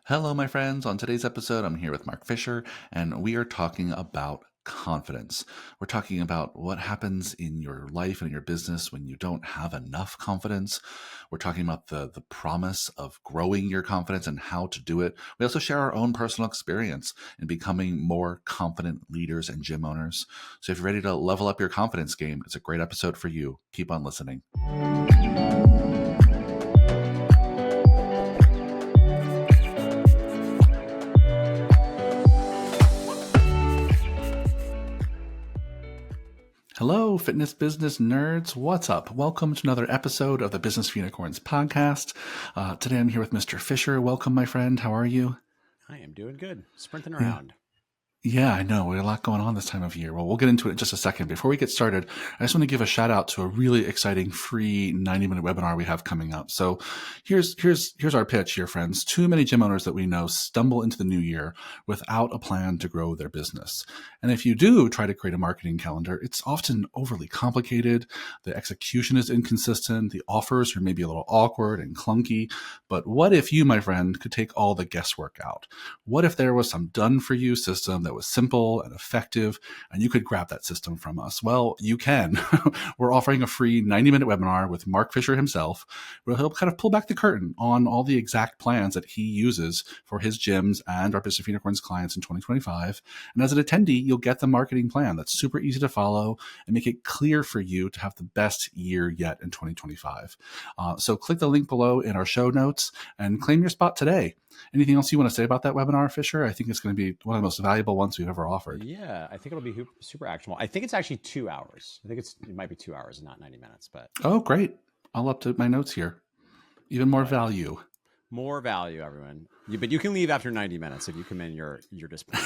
Hello, my friends. On today's episode, I'm here with Mark Fisher, and we are talking about confidence. We're talking about what happens in your life and in your business when you don't have enough confidence. We're talking about the promise of growing your confidence and how to do it. We also share our own personal experience in becoming more confident leaders and gym owners. So if you're ready to level up your confidence game, it's a great episode for you. Keep on listening. Hello, fitness business nerds. What's up? Welcome to another episode of the Business for Unicorns podcast. Today I'm here with Mr. Fisher. Welcome, my friend. How are you? I am doing good. Sprinting Yeah. around. Yeah, I know. We have a lot going on this time of year. Well, we'll get into it in just a second. Before we get started, I just want to give a shout out to a really exciting free 90-minute webinar we have coming up. So here's our pitch here, friends. Too many gym owners that we know stumble into the new year without a plan to grow their business. And if you do try to create a marketing calendar, it's often overly complicated. The execution is inconsistent. The offers are maybe a little awkward and clunky. But what if you, my friend, could take all the guesswork out? What if there was some done-for-you system that was simple and effective, and you could grab that system from us? Well, you can. We're offering a free 90-minute webinar with Mark Fisher himself, where he'll kind of pull back the curtain on all the exact plans that he uses for his gyms and our Business for Unicorns clients in 2025. And as an attendee, you'll get the marketing plan that's super easy to follow and make it clear for you to have the best year yet in 2025. So click the link below in our show notes and claim your spot today. Anything else you want to say about that webinar, Fisher? I think it's going to be one of the most valuable ones we've ever offered. Yeah, I think it'll be super actionable. I think it's actually 2 hours. I think it might be 2 hours and not 90 minutes. But Oh, great. I'll update my notes here. Even more value. More value, everyone. But you can leave after 90 minutes. If you come in, you're disappointed.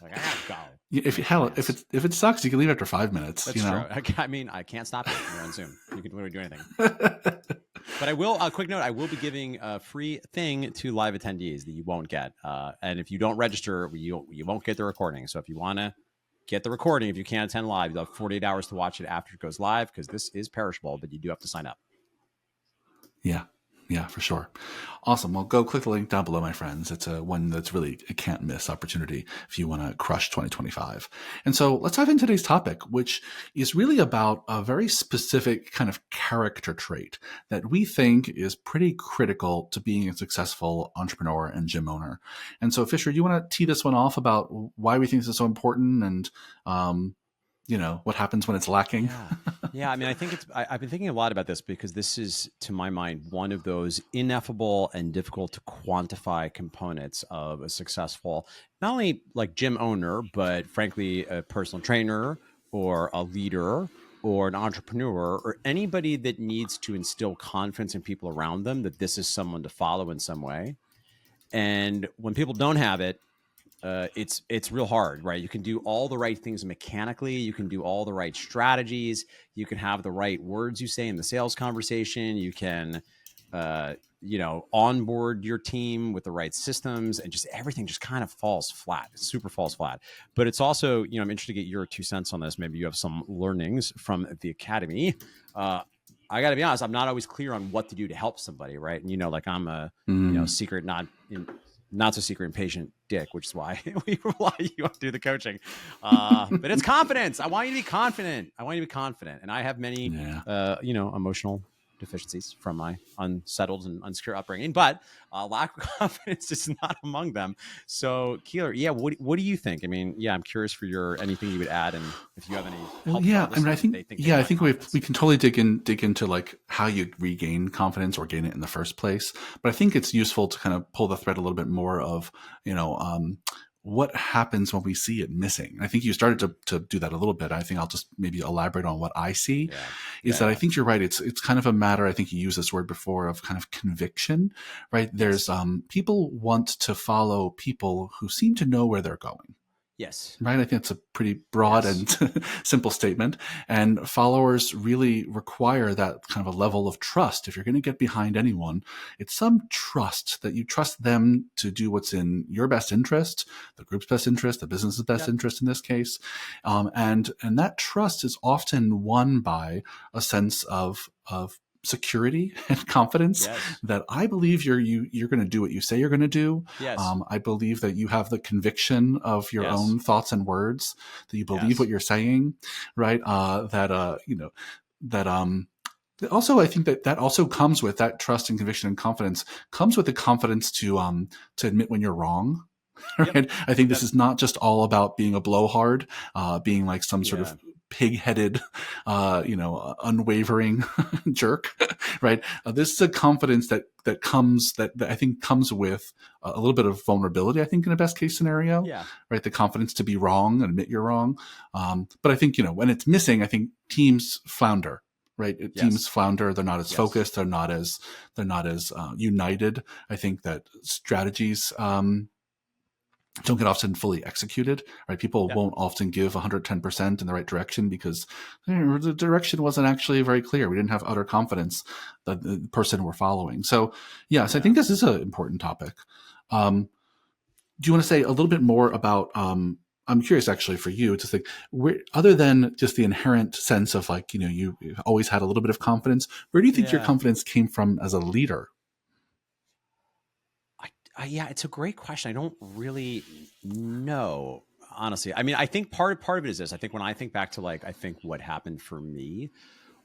Like, I have to go. If it sucks, you can leave after 5 minutes. That's true. I mean, I can't stop it when you're on Zoom. You can literally do anything. But I will, quick note, I will be giving a free thing to live attendees that you won't get. And if you don't register, you won't get the recording. So if you want to get the recording, if you can't attend live, you'll have 48 hours to watch it after it goes live, because this is perishable, but you do have to sign up. Yeah, for sure. Awesome. Well, go click the link down below, my friends. It's one that's really a can't miss opportunity if you want to crush 2025. And so let's dive into today's topic, which is really about a very specific kind of character trait that we think is pretty critical to being a successful entrepreneur and gym owner. And so, Fisher, you want to tee this one off about why we think this is so important and, what happens when it's lacking? Yeah. I mean, I've been thinking a lot about this because this is, to my mind, one of those ineffable and difficult to quantify components of a successful, not only like gym owner, but frankly, a personal trainer or a leader or an entrepreneur or anybody that needs to instill confidence in people around them that this is someone to follow in some way. And when people don't have it, it's real hard, right? You can do all the right things mechanically. You can do all the right strategies. You can have the right words you say in the sales conversation. You can, onboard your team with the right systems, and just everything just kind of falls flat, super falls flat. But it's also, I'm interested to get your 2 cents on this. Maybe you have some learnings from the academy. I got to be honest, I'm not always clear on what to do to help somebody, right? And, I'm a, secret, not so secret impatient dick, which is why we rely on you to do the coaching. But it's confidence. I want you to be confident. And I have many, emotional deficiencies from my unsettled and unsecure upbringing, but lack of confidence is not among them. So Keeler, what do you think? I mean, I'm curious for anything you would add, and if you have any help. I think we can totally dig into like how you regain confidence or gain it in the first place. But I think it's useful to kind of pull the thread a little bit more of, what happens when we see it missing. I think you started to do that a little bit. I think I'll just maybe elaborate on what I see that I think you're right. It's kind of a matter, I think you used this word before, of kind of conviction, right? There's people want to follow people who seem to know where they're going. Yes. Right. I think it's a pretty broad and simple statement. And followers really require that kind of a level of trust. If you're going to get behind anyone, it's some trust that you trust them to do what's in your best interest, the group's best interest, the business's best interest in this case. And that trust is often won by a sense of security and confidence Yes. that I believe you're going to do what you say you're going to do. Yes. I believe that you have the conviction of your Yes. own thoughts and words, that you believe Yes. what you're saying, right? That also, I think that also comes with that trust and conviction and confidence comes with the confidence to admit when you're wrong. Yep. Right? I think this Yep. is not just all about being a blowhard, being like some sort Yeah. of pig-headed, unwavering jerk, right? This is a confidence that comes that I think comes with a little bit of vulnerability. I think in a best case scenario, Yeah. right? The confidence to be wrong and admit you're wrong. But I think when it's missing, I think teams flounder. Right, teams Yes. flounder. They're not as Yes. focused. They're not as united. I think that strategies don't get often fully executed, right? People Yeah. won't often give 110% in the right direction because the direction wasn't actually very clear. We didn't have utter confidence that the person we're following. So, yes, I think this is an important topic. Do you want to say a little bit more about, I'm curious actually for you to think, other than just the inherent sense of like, you've always had a little bit of confidence, where do you think your confidence came from as a leader? Yeah, it's a great question. I don't really know, honestly. I mean, I think part of it is this. I think when I think back to I think what happened for me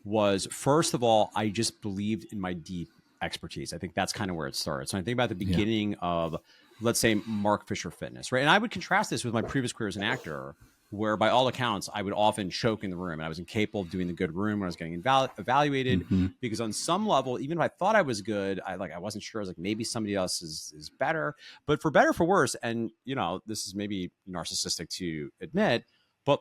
was, first of all, I just believed in my deep expertise. I think that's kind of where it started. So I think about the beginning of, let's say, Mark Fisher Fitness, right? And I would contrast this with my previous career as an actor, where by all accounts, I would often choke in the room and I was incapable of doing the good room when I was getting evaluated because on some level, even if I thought I was good, I wasn't sure. I was like, maybe somebody else is better, but for better, for worse. And, this is maybe narcissistic to admit, but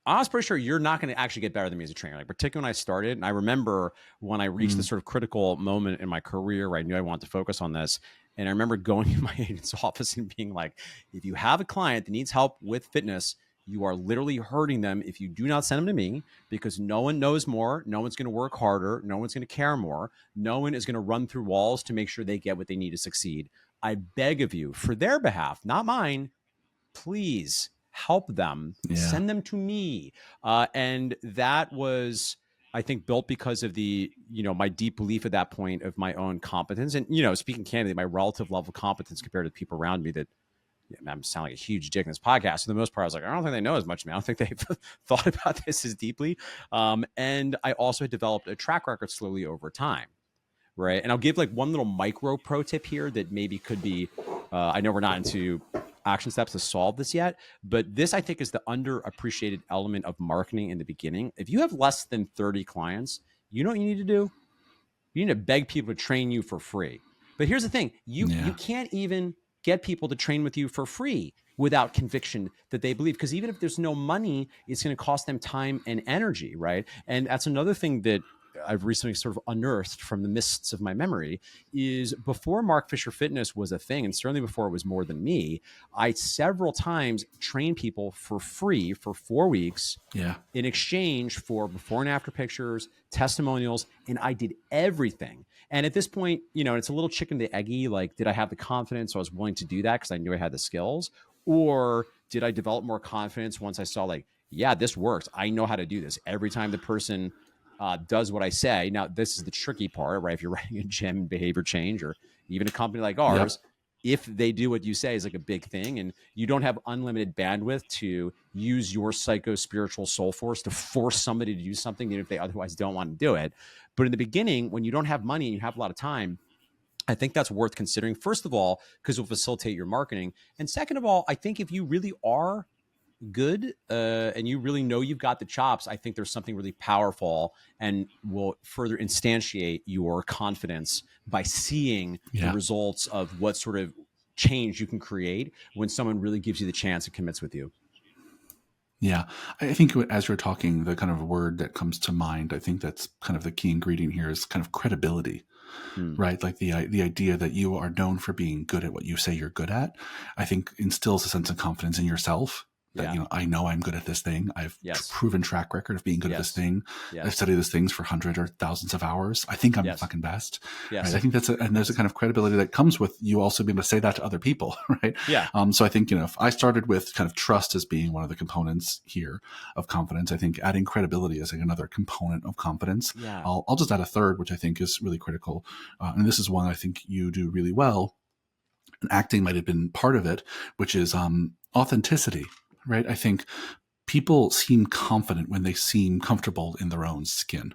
I was pretty sure you're not going to actually get better than me as a trainer. Particularly when I started, and I remember when I reached this sort of critical moment in my career where I knew I wanted to focus on this. And I remember going in my agent's office and being like, if you have a client that needs help with fitness, you are literally hurting them if you do not send them to me, because no one knows more. No one's going to work harder. No one's going to care more. No one is going to run through walls to make sure they get what they need to succeed. I beg of you, for their behalf, not mine, please help them, send them to me. And that was, I think, built because of the, my deep belief at that point of my own competence. And, speaking candidly, my relative level of competence compared to the people around me that, I'm sounding like a huge dick in this podcast. For the most part, I was like, I don't think they know as much of me. I don't think they've thought about this as deeply. And I also had developed a track record slowly over time. Right. And I'll give one little micro pro tip here that maybe could be, I know we're not into action steps to solve this yet, but this I think is the underappreciated element of marketing in the beginning. If you have less than 30 clients, you know what you need to do? You need to beg people to train you for free. But here's the thing, you can't even get people to train with you for free without conviction that they believe, because even if there's no money, it's going to cost them time and energy, right? And that's another thing that I've recently sort of unearthed from the mists of my memory is, before Mark Fisher Fitness was a thing, and certainly before it was more than me, I several times trained people for free for 4 weeks in exchange for before and after pictures, testimonials, and I did everything. And at this point, it's a little chicken to eggy. Like, did I have the confidence so I was willing to do that because I knew I had the skills? Or did I develop more confidence once I saw yeah, this works. I know how to do this. Every time the person does what I say. Now, this is the tricky part, right? If you're running a gym, behavior change, or even a company like ours, if they do what you say is a big thing, and you don't have unlimited bandwidth to use your psycho-spiritual soul force to force somebody to do something, even if they otherwise don't want to do it. But in the beginning, when you don't have money and you have a lot of time, I think that's worth considering, first of all, because it'll facilitate your marketing. And second of all, I think if you really are good and you really know you've got the chops, I think there's something really powerful and will further instantiate your confidence by seeing the results of what sort of change you can create when someone really gives you the chance and commits with you. Yeah, I think as you're talking, the kind of word that comes to mind, I think that's kind of the key ingredient here, is kind of credibility. Right? Like the idea that you are known for being good at what you say you're good at, I think instills a sense of confidence in yourself. that, Yeah. I know I'm good at this thing. I've Yes. proven track record of being good at this Yes. thing. I've Yes. studied this things for hundreds or thousands of hours. I think I'm the Yes. fucking best. Right. Yes. I think and there's a kind of credibility that comes with you also being able to say that to other people. Right. Yeah. So I think, if I started with kind of trust as being one of the components here of confidence, I think adding credibility is like another component of confidence. Yeah. I'll just add a third, which I think is really critical. And this is one I think you do really well. And acting might have been part of it, which is authenticity, right? I think people seem confident when they seem comfortable in their own skin.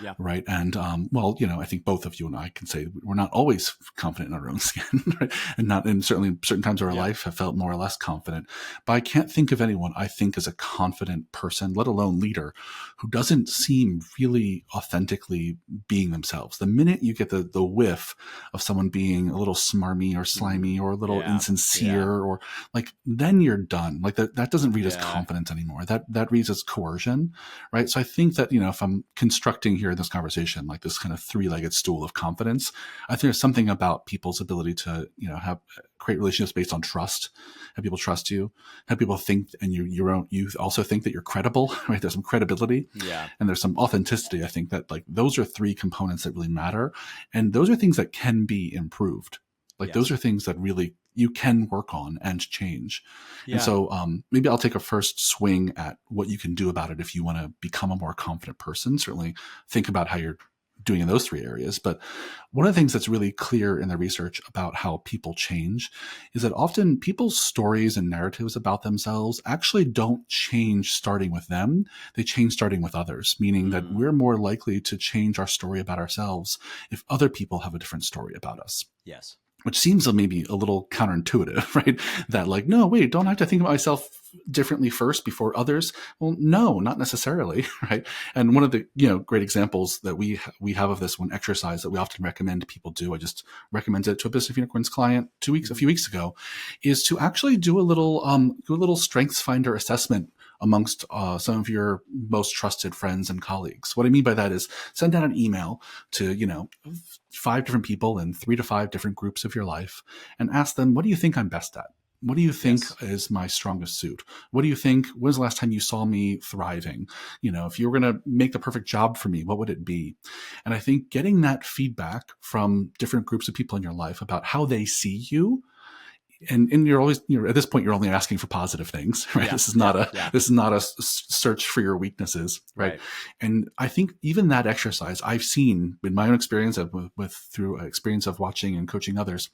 Yeah. Right. And, I think both of you and I can say we're not always confident in our own skin, right? And certainly certain times of our life have felt more or less confident, but I can't think of anyone I think is a confident person, let alone leader, who doesn't seem really authentically being themselves. The minute you get the whiff of someone being a little smarmy or slimy or a little insincere or then you're done. Like that doesn't read as confidence anymore. That reads as coercion. Right. So I think that, if I'm constructing here in this conversation, like this kind of three-legged stool of confidence, I think there's something about people's ability to, create relationships based on trust, have people trust you, have people think, and you also think that you're credible, right? There's some credibility, and there's some authenticity. I think that those are three components that really matter, and those are things that can be improved. Those are things that really you can work on and change. And so maybe I'll take a first swing at what you can do about it if you want to become a more confident person. Certainly think about how you're doing in those three areas. But one of the things that's really clear in the research about how people change is that often people's stories and narratives about themselves actually don't change starting with them. They change starting with others, meaning that we're more likely to change our story about ourselves if other people have a different story about us. Yes. Which seems maybe a little counterintuitive, right? That no, wait, don't I have to think about myself differently first before others? Well, no, not necessarily, right? And one of the great examples that we have of this one exercise that we often recommend people do, I just recommended it to a Business of Unicorns client a few weeks ago, is to actually do a little Strengths Finder assessment amongst some of your most trusted friends and colleagues. What I mean by that is send out an email to 5 different people in 3 to 5 different groups of your life and ask them, what do you think I'm best at? What do you think is my strongest suit? What do you think, when's the last time you saw me thriving? If you were going to make the perfect job for me, what would it be? And I think getting that feedback from different groups of people in your life about how they see you, and you're always, at this point, you're only asking for positive things, right? This is not a search for your weaknesses, right? And I think even that exercise I've seen in my own experience through experience of watching and coaching others,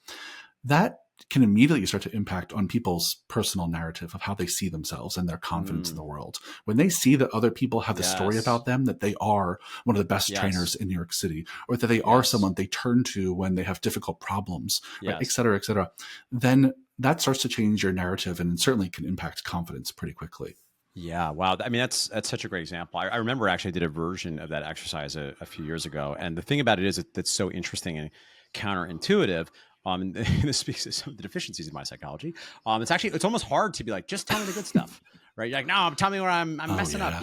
that can immediately start to impact on people's personal narrative of how they see themselves and their confidence in the world. When they see that other people have the story about them, that they are one of the best trainers in New York City, or that they are someone they turn to when they have difficult problems, right? Et cetera, then that starts to change your narrative and certainly can impact confidence pretty quickly. Yeah. Wow. I mean, that's such a great example. I remember actually I did a version of that exercise a few years ago. And the thing about it is that's so interesting and counterintuitive. And this speaks to some of the deficiencies in my psychology. It's almost hard to be like, just tell me the good stuff, right? You're like, no, tell me where I'm messing up,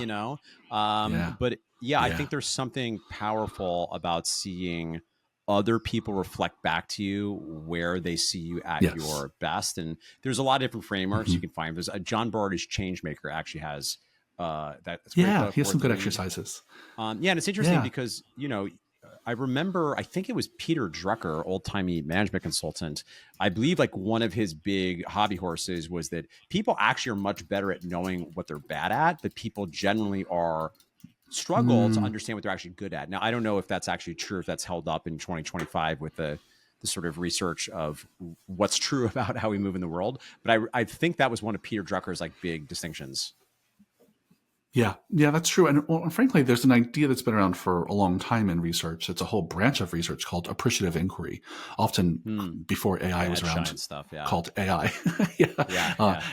But I think there's something powerful about seeing other people reflect back to you where they see you at your best. And there's a lot of different frameworks you can find. There's John Barty's Changemaker actually has that. He has some good exercises. And it's interesting because, I remember, I think it was Peter Drucker, old-timey management consultant. I believe one of his big hobby horses was that people actually are much better at knowing what they're bad at, but people generally struggle to understand what they're actually good at. Now, I don't know if that's actually true, if that's held up in 2025 with the sort of research of what's true about how we move in the world. But I think that was one of Peter Drucker's big distinctions. Yeah, that's true. And frankly, there's an idea that's been around for a long time in research. It's a whole branch of research called appreciative inquiry, often before AI was around, called AI.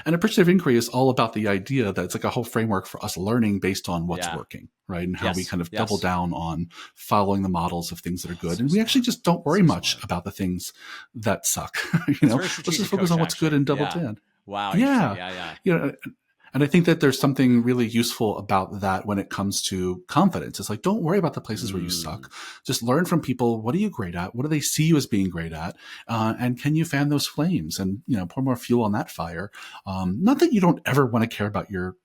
And appreciative inquiry is all about the idea that it's like a whole framework for us learning based on what's working, right? And how we kind of double down on following the models of things that are good. And we actually just don't worry much about the things that suck. Let's just focus on what's good and double down. Wow. Yeah. And I think that there's something really useful about that when it comes to confidence. It's like, don't worry about the places where you suck. Just learn from people. What are you great at? What do they see you as being great at? And can you fan those flames and, pour more fuel on that fire? Not that you don't ever want to care about your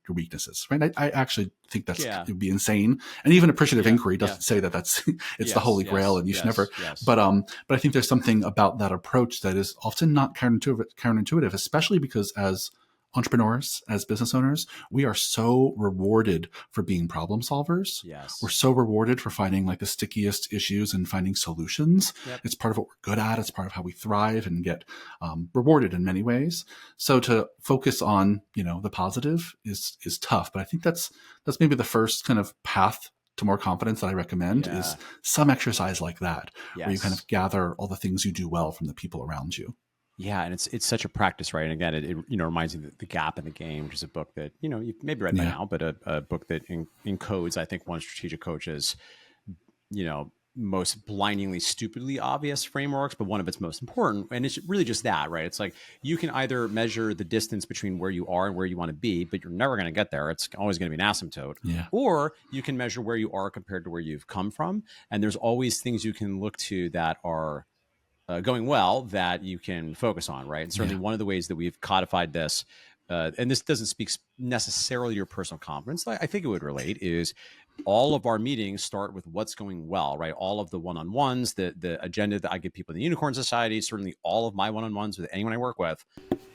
weaknesses, right? I actually think it would be insane. And even appreciative inquiry doesn't say that it's the holy grail and you should never, but I think there's something about that approach that is often not counterintuitive, especially because as entrepreneurs, as business owners, we are so rewarded for being problem solvers. Yes. We're so rewarded for finding like the stickiest issues and finding solutions. Yep. It's part of what we're good at. It's part of how we thrive and get rewarded in many ways. So to focus on, the positive is tough, but I think that's maybe the first kind of path to more confidence that I recommend is some exercise like that, where you kind of gather all the things you do well from the people around you. Yeah, and it's such a practice, right? And again, it reminds me of The Gap in the Game, which is a book that you've maybe read by now, but a book that encodes, I think, one strategic coach's most blindingly, stupidly obvious frameworks, but one of its most important. And it's really just that, right? It's like you can either measure the distance between where you are and where you want to be, but you're never going to get there. It's always going to be an asymptote. Yeah. Or you can measure where you are compared to where you've come from, and there's always things you can look to that are going well that you can focus on, right? And certainly one of the ways that we've codified this, and this doesn't speak necessarily to your personal confidence, I think it would relate, is all of our meetings start with what's going well, right? All of the one-on-ones, the agenda that I give people in the Unicorn Society, certainly all of my one-on-ones with anyone I work with,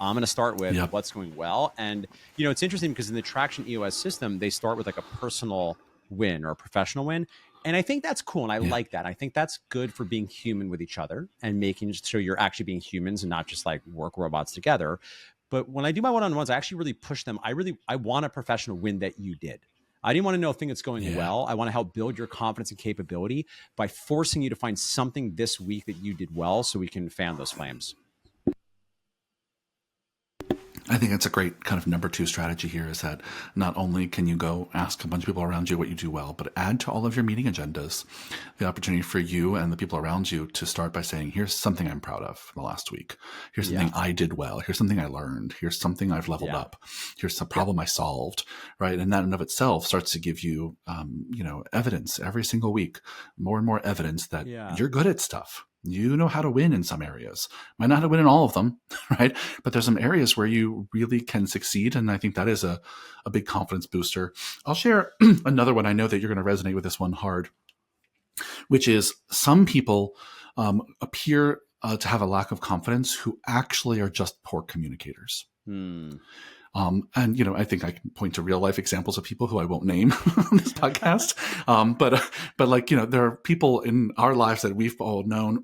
I'm going to start with what's going well. And, it's interesting because in the Traction EOS system, they start with like a personal win or a professional win. And I think that's cool. And I like that. I think that's good for being human with each other and making sure you're actually being humans and not just like work robots together. But when I do my one-on-ones, I actually really push them. I want a professional win that you did. I didn't want to know a thing that's going well. I want to help build your confidence and capability by forcing you to find something this week that you did well so we can fan those flames. I think it's a great kind of number 2 strategy here is that not only can you go ask a bunch of people around you what you do well, but add to all of your meeting agendas the opportunity for you and the people around you to start by saying, here's something I'm proud of from the last week. Here's something I did well. Here's something I learned. Here's something I've leveled up. Here's a problem I solved, right? And that in of itself starts to give you, evidence every single week, more and more evidence that you're good at stuff. You know how to win in some areas. Might not know how to win in all of them, right? But there's some areas where you really can succeed. And I think that is a big confidence booster. I'll share another one. I know that you're going to resonate with this one hard, which is some people appear to have a lack of confidence who actually are just poor communicators. And, I think I can point to real life examples of people who I won't name on this podcast. But there are people in our lives that we've all known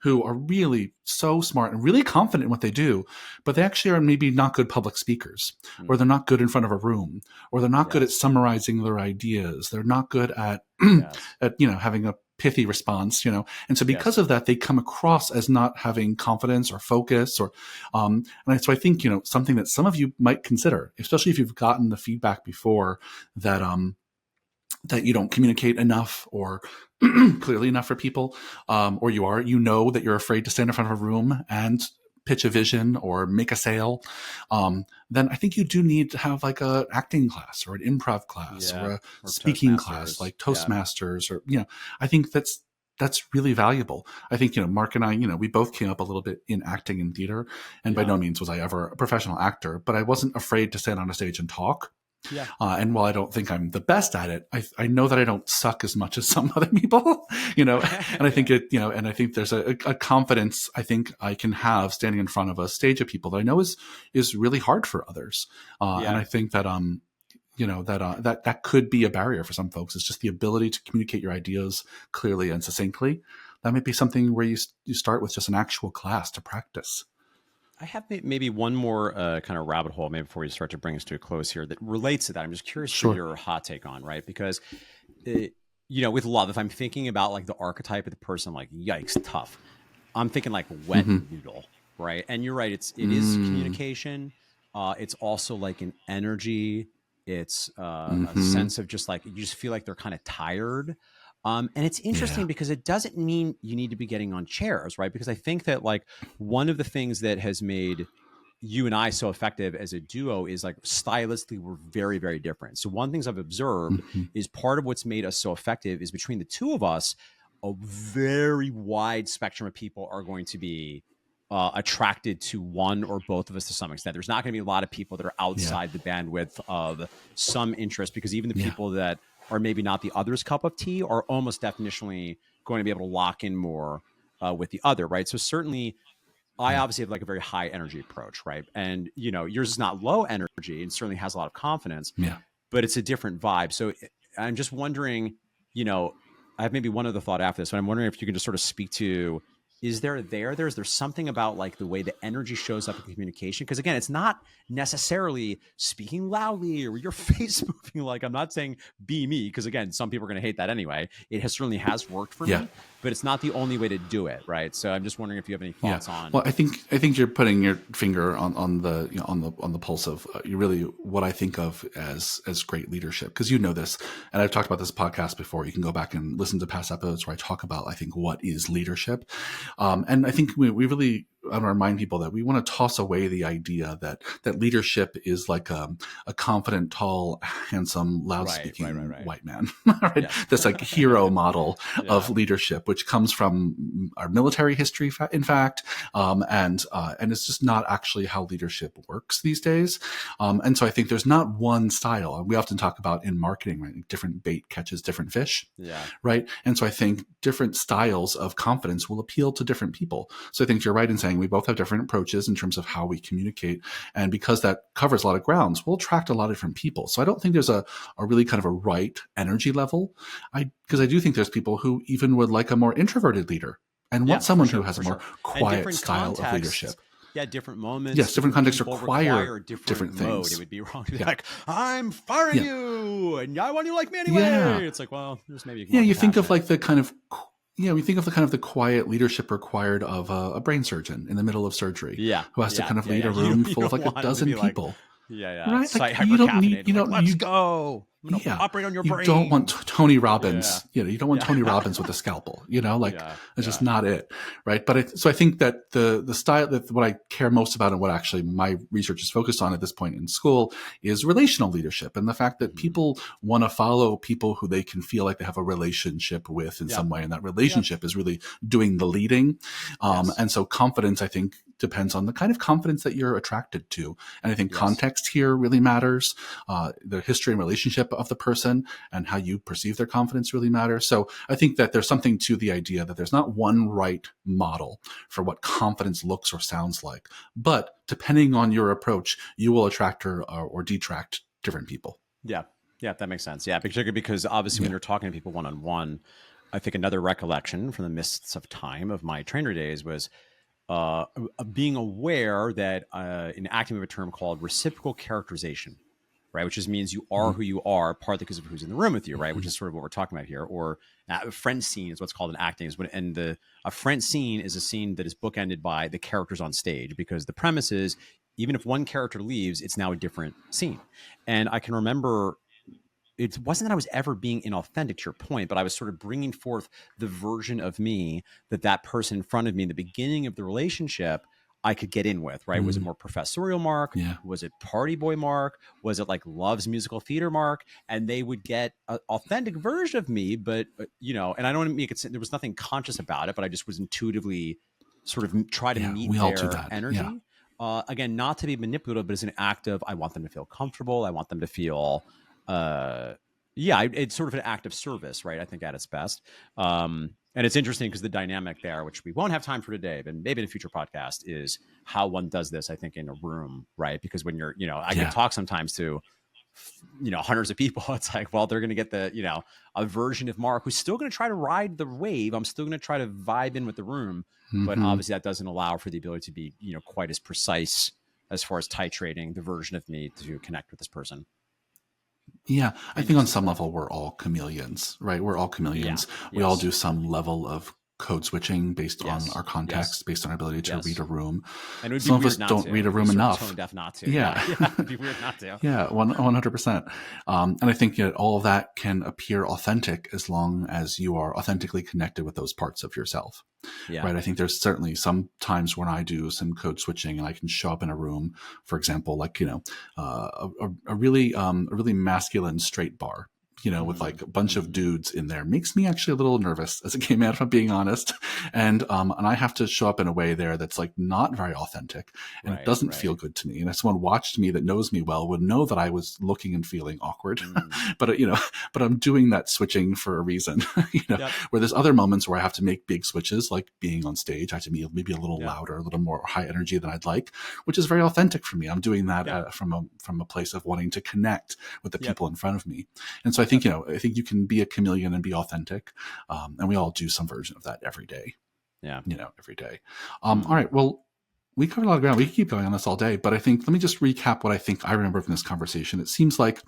who are really so smart and really confident in what they do, but they actually are maybe not good public speakers, or they're not good in front of a room, or they're not good at summarizing their ideas. They're not good at, having a pithy response, and so because of that, they come across as not having confidence or focus, or and so I think something that some of you might consider, especially if you've gotten the feedback before that that you don't communicate enough or clearly enough for people, or that you're afraid to stand in front of a room and pitch a vision or make a sale, then I think you do need to have like a acting class or an improv class or a speaking class like Toastmasters, or, I think that's really valuable. I think, Mark and I, we both came up a little bit in acting and theater, and by no means was I ever a professional actor, but I wasn't afraid to stand on a stage and talk. And while I don't think I'm the best at it, I know that I don't suck as much as some other people, and I think and I think there's a confidence I think I can have standing in front of a stage of people that I know is really hard for others. And I think that, that could be a barrier for some folks. It's just the ability to communicate your ideas clearly and succinctly. That might be something where you start with just an actual class to practice. I have maybe one more kind of rabbit hole, maybe before you start to bring us to a close here, that relates to that. I'm just curious for your hot take on, right? Because, with love, if I'm thinking about like the archetype of the person, like, yikes, tough, I'm thinking like wet noodle, right? And you're right. It is communication. It's also like an energy. It's a sense of just like, you just feel like they're kind of tired. And it's interesting because it doesn't mean you need to be getting on chairs, right? Because I think that like one of the things that has made you and I so effective as a duo is like stylistically we're very, very different. So one things I've observed Mhm. is part of what's made us so effective is between the two of us, a very wide spectrum of people are going to be attracted to one or both of us to some extent. There's not going to be a lot of people that are Yeah. outside the bandwidth of some interest, because even the Yeah. people that are maybe not the other's cup of tea are almost definitionally going to be able to lock in more with the other, right? So certainly I Yeah. obviously have like a very high energy approach, right? And you know, yours is not low energy and certainly has a lot of confidence, Yeah. but it's a different vibe. So I'm just wondering, you know, I have maybe one other thought after this, but I'm wondering if you can just sort of speak to, is there's something about like the way the energy shows up in communication? Because again, it's not necessarily speaking loudly or your face moving. Like I'm not saying be me, because again, some people are going to hate that anyway. It has certainly has worked for Yeah. me, but it's not the only way to do it, right? So I'm just wondering if you have any Yeah. thoughts on. Well, I think you're putting your finger on the on the pulse of you really what I think of as great leadership, because you know this, and I've talked about this podcast before. You can go back and listen to past episodes where I talk about I think what is leadership, and I think we really I want to remind people that we want to toss away the idea that leadership is like a confident, tall, handsome, loud speaking Right. white man, right? Yes. This like hero model of Yeah. leadership, which comes from our military history, in fact, and it's just not actually how leadership works these days. And so I think there's not one style. And we often talk about in marketing, right? Different bait catches different fish, Yeah. right? And so I think different styles of confidence will appeal to different people. So I think you're right in saying we both have different approaches in terms of how we communicate. And because that covers a lot of grounds, we'll attract a lot of different people. So I don't think there's a really kind of a right energy level. Because I do think there's people who even would like a more introverted leader and Yeah, want someone for sure, who has for a more sure. And quiet different style of contexts, leadership. yeah, different moments, Yes, different contexts people require a different different mode. It things. would be wrong to be Yeah. like, I'm firing Yeah. you and I want you to like me anyway. Yeah. It's like, well, there's maybe Yeah, more you think of compassionate. like the kind of we think of the kind of the quiet leadership required of a brain surgeon in the middle of surgery, Yeah. who has to kind of lead a You room you full of don't like a want him to dozen be like, people, it's right? Like site you don't need, hyper-caffeinated. Like, let's you go. I'm going to yeah, operate on your you brain. don't want Tony Robbins. Yeah. You don't want Yeah. Tony Robbins with a scalpel. Like Yeah. it's just not it, right? But so I think that the style that what I care most about and what actually my research is focused on at this point in school is relational leadership, and the fact that people want to follow people who they can feel like they have a relationship with in some way, and that relationship is really doing the leading. Yes. And so confidence, I think, depends on the kind of confidence that you're attracted to, and I think Yes. context here really matters. The history and relationship of the person and how you perceive their confidence really matters. So I think that there's something to the idea that there's not one right model for what confidence looks or sounds like, but depending on your approach, you will attract or detract different people. Yeah. Yeah, that makes sense. Yeah, particularly because obviously when you're talking to people one-on-one, I think another recollection from the mists of time of my trainer days was being aware that in acting we have a term called reciprocal characterization, right? Which just means you are who you are, partly because of who's in the room with you, right? Which is sort of what we're talking about here. Or a friend scene is what's called in acting. A friend scene is a scene that is bookended by the characters on stage, because the premise is even if one character leaves, it's now a different scene. And I can remember it wasn't that I was ever being inauthentic, to your point, but I was sort of bringing forth the version of me that person in front of me in the beginning of the relationship I could get in with, right? Was it more professorial Mark? Yeah. Was it party boy Mark? Was it like loves musical theater Mark? And they would get an authentic version of me, but and I don't want to make it, there was nothing conscious about it, but I just was intuitively sort of try to meet their energy. Yeah. Again, not to be manipulative, but as an act of, I want them to feel comfortable. I want them to feel, it's sort of an act of service, right? I think at its best. And it's interesting because the dynamic there, which we won't have time for today, but maybe in a future podcast, is how one does this, I think, in a room, right? Because when you're, I can talk sometimes to, hundreds of people. It's like, well, they're going to get the, a version of Mark who's still going to try to ride the wave. I'm still going to try to vibe in with the room. But obviously that doesn't allow for the ability to be, quite as precise as far as titrating the version of me to connect with this person. Yeah, I think on some level we're all chameleons, right? We're all chameleons. We all do some level of code switching based on Yes. our context, Yes. based on our ability to Yes. read a room. And it would be Some of weird us not don't to. read a It'd be room sort of enough. tone deaf not to. Yeah. It'd be weird not to. Yeah, 100%. And I think all of that can appear authentic as long as you are authentically connected with those parts of yourself. Yeah. Right. I think there's certainly some times when I do some code switching and I can show up in a room, for example, like, a really masculine straight bar, with like a bunch of dudes in there makes me actually a little nervous as a gay man, if I'm being honest. And I have to show up in a way there that's like not very authentic, and it doesn't feel good to me. And if someone watched me that knows me well would know that I was looking and feeling awkward, but I'm doing that switching for a reason, where there's other moments where I have to make big switches, like being on stage. I have to be maybe a little louder, a little more high energy than I'd like, which is very authentic for me. I'm doing that from a place of wanting to connect with the people in front of me. And so I think you can be a chameleon and be authentic, and we all do some version of that every day. Yeah, every day. All right. Well, we covered a lot of ground. We could keep going on this all day, but I think let me just recap what I think I remember from this conversation. It seems like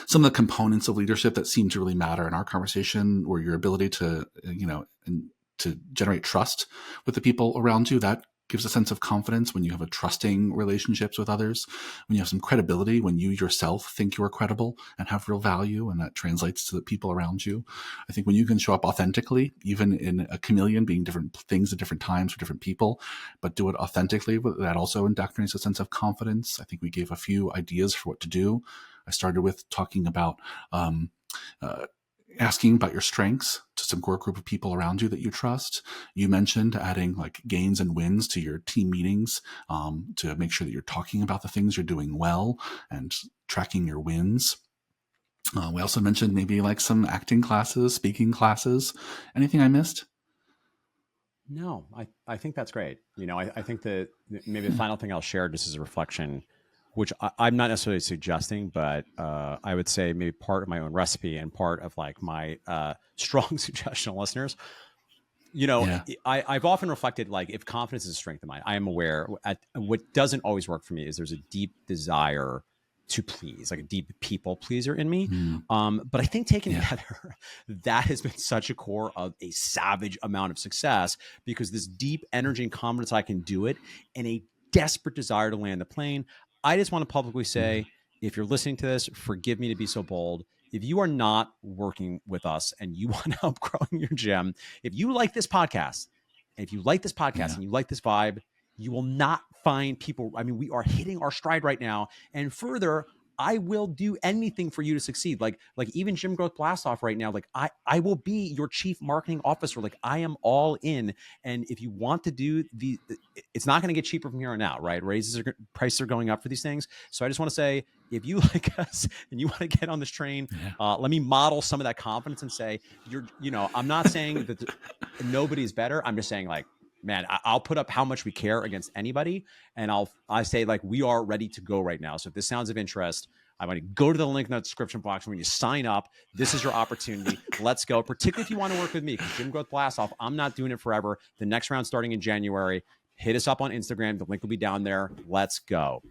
some of the components of leadership that seem to really matter in our conversation were your ability to, and to generate trust with the people around you. That gives a sense of confidence when you have a trusting relationships with others, when you have some credibility, when you yourself think you are credible and have real value, and that translates to the people around you. I think when you can show up authentically, even in a chameleon, being different things at different times for different people, but do it authentically, that also indoctrinates a sense of confidence. I think we gave a few ideas for what to do. I started with talking about asking about your strengths to some core group of people around you that you trust. You mentioned adding like gains and wins to your team meetings, to make sure that you're talking about the things you're doing well and tracking your wins. We also mentioned maybe like some acting classes, speaking classes. Anything I missed? No, I think that's great. I think that maybe the final thing I'll share just as a reflection, which I'm not necessarily suggesting, but I would say maybe part of my own recipe and part of like my strong suggestion to listeners. I've often reflected, like, if confidence is a strength of mine, I am aware what doesn't always work for me is there's a deep desire to please, like a deep people pleaser in me. But I think taken together, that has been such a core of a savage amount of success, because this deep energy and confidence I can do it, and a desperate desire to land the plane. I just want to publicly say, if you're listening to this, forgive me to be so bold. If you are not working with us and you want to help growing your gym, if you like this podcast, and you like this vibe, you will not find people. I mean, we are hitting our stride right now. And further, I will do anything for you to succeed. Like even Gym Growth Blast Off right now, like I will be your chief marketing officer. Like, I am all in. And if you want to do it's not going to get cheaper from here on out, right? Prices are going up for these things. So I just want to say, if you like us and you want to get on this train, let me model some of that confidence and say, I'm not saying that nobody's better. I'm just saying, like, man, I'll put up how much we care against anybody. And I say, like, we are ready to go right now. So if this sounds of interest, I want to go to the link in the description box. When you sign up, this is your opportunity. Let's go. Particularly if you want to work with me, because Gym Growth Blast Off, I'm not doing it forever. The next round starting in January. Hit us up on Instagram. The link will be down there. Let's go.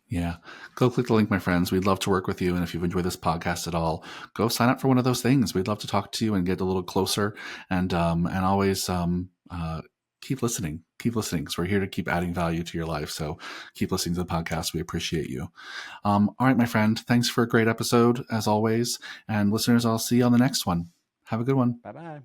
Yeah. Go click the link, my friends. We'd love to work with you. And if you've enjoyed this podcast at all, go sign up for one of those things. We'd love to talk to you and get a little closer, and always, keep listening, because we're here to keep adding value to your life. So keep listening to the podcast. We appreciate you. All right, my friend, thanks for a great episode as always. And listeners, I'll see you on the next one. Have a good one. Bye-bye.